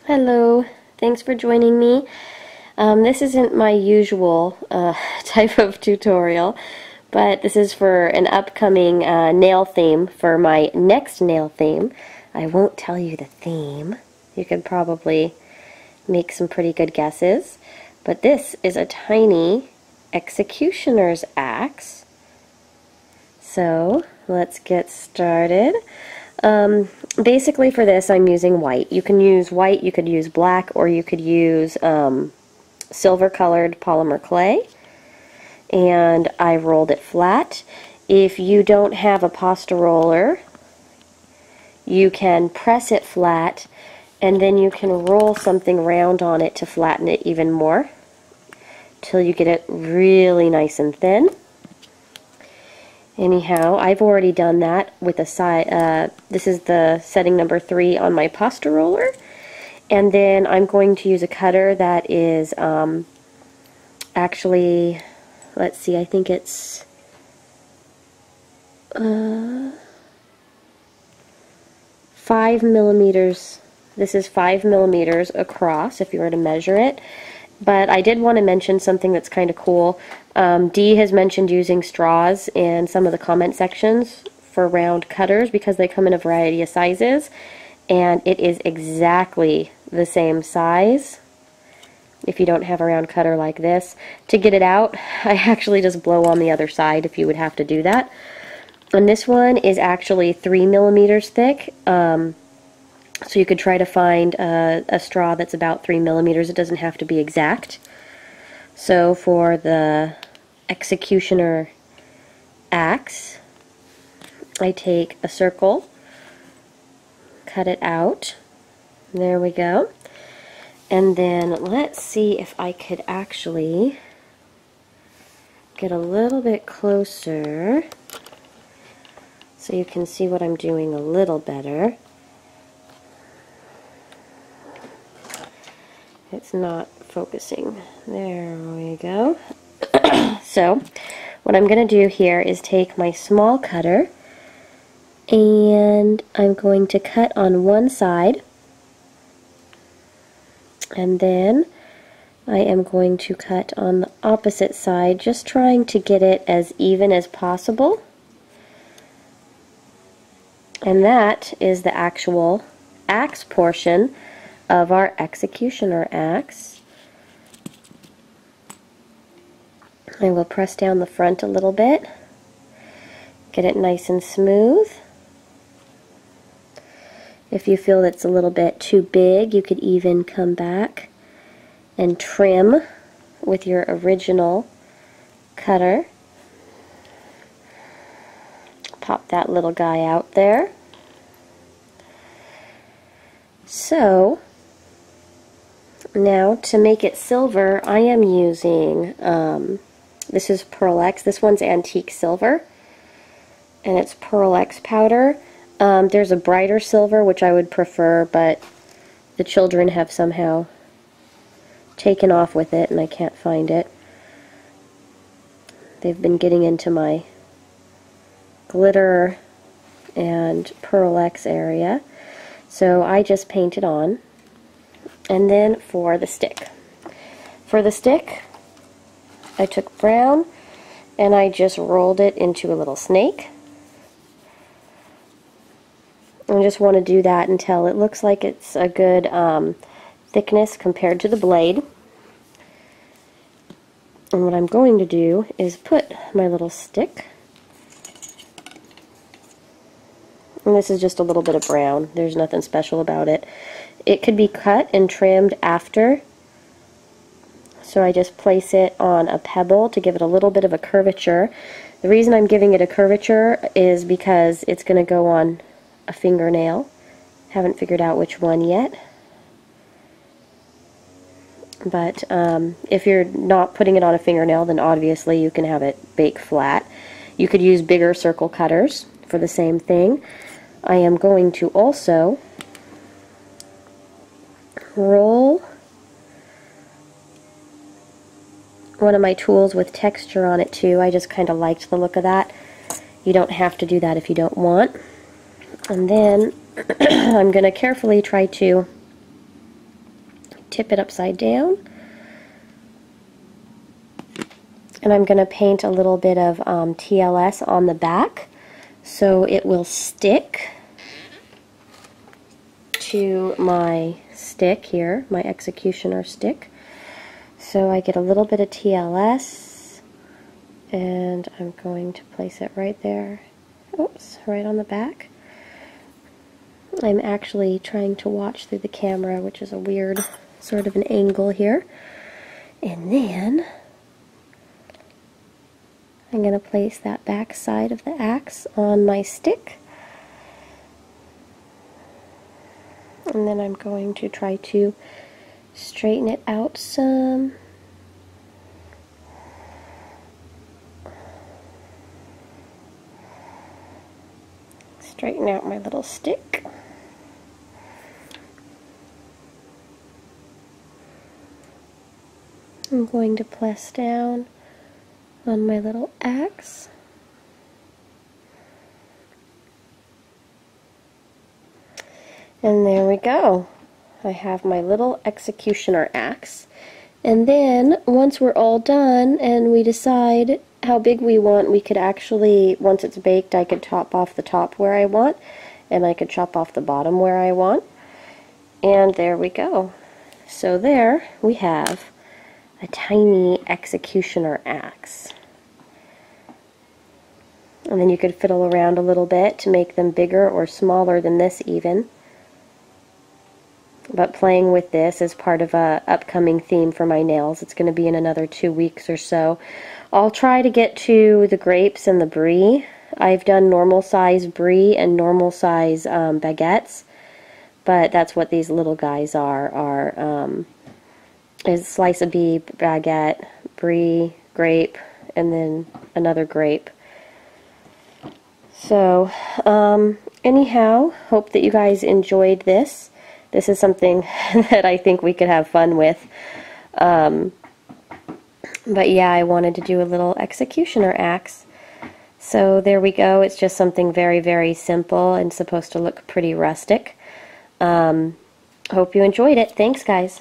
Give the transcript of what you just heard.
Hello, thanks for joining me. This isn't my usual type of tutorial, but this is for an upcoming nail theme for my next nail theme. I won't tell you the theme. You could probably make some pretty good guesses, but this is a tiny executioner's axe. So let's get started. Basically for this I'm using white. You can use white, you could use black, or you could use silver colored polymer clay. And I rolled it flat. If you don't have a pasta roller, you can press it flat and then you can roll something round on it to flatten it even more till you get it really nice and thin. Anyhow, I've already done that with a side. This is the setting number 3 on my pasta roller, and then I'm going to use a cutter that is actually, let's see, I think it's 5 millimeters. This is 5 millimeters across if you were to measure it. But I did want to mention something that's kind of cool. Dee has mentioned using straws in some of the comment sections for round cutters because they come in a variety of sizes, and it is exactly the same size if you don't have a round cutter like this. To get it out, I actually just blow on the other side if you would have to do that. And this one is actually 3 millimeters thick. So you could try to find a straw that's about 3 millimeters. It doesn't have to be exact. So for the executioner axe, I take a circle, cut it out. There we go. And then let's see if I could actually get a little bit closer so you can see what I'm doing a little better. It's not focusing. There we go. So, what I'm going to do here is take my small cutter and I'm going to cut on one side, and then I am going to cut on the opposite side, just trying to get it as even as possible. And that is the actual axe portion of our executioner axe. I will press down the front a little bit, get it nice and smooth. If you feel it's a little bit too big, you could even come back and trim with your original cutter. Pop that little guy out there. So now, to make it silver, I am using, this is Pearl X. This one's antique silver, and it's Pearl X powder. There's a brighter silver, which I would prefer, but the children have somehow taken off with it, and I can't find it. They've been getting into my glitter and Pearl X area, so I just paint it on. And then for the stick. For the stick, I took brown and I just rolled it into a little snake. I just want to do that until it looks like it's a good thickness compared to the blade. And what I'm going to do is put my little stick, and this is just a little bit of brown. There's nothing special about it. It could be cut and trimmed after, so I just place it on a pebble to give it a little bit of a curvature. The reason I'm giving it a curvature is because it's going to go on a fingernail. Haven't figured out which one yet. But if you're not putting it on a fingernail, then obviously you can have it bake flat. You could use bigger circle cutters for the same thing. I am going to also roll one of my tools with texture on it too. I just kind of liked the look of that. You don't have to do that if you don't want. And then I'm going to carefully try to tip it upside down. And I'm going to paint a little bit of TLS on the back so it will stick to my stick here, my executioner stick. So I get a little bit of TLS, and I'm going to place it right there. Oops, right on the back. I'm actually trying to watch through the camera, which is a weird sort of an angle here. And then I'm going to place that back side of the axe on my stick. And then I'm going to try to straighten it out some. Straighten out my little stick. I'm going to press down on my little axe. And there we go. I have my little executioner axe. And then, once we're all done and we decide how big we want, we could actually, once it's baked, I could chop off the top where I want, and I could chop off the bottom where I want. And there we go. So there we have a tiny executioner axe. And then you could fiddle around a little bit to make them bigger or smaller than this even. But playing with this is part of a upcoming theme for my nails. It's going to be in another 2 weeks or so. I'll try to get to the grapes and the brie. I've done normal size brie and normal size baguettes, but that's what these little guys are is slice of brie, baguette, brie, grape, and then another grape. So anyhow, hope that you guys enjoyed this. This is something that I think we could have fun with. But yeah, I wanted to do a little executioner axe. So there we go. It's just something very, very simple and supposed to look pretty rustic. Hope you enjoyed it. Thanks, guys.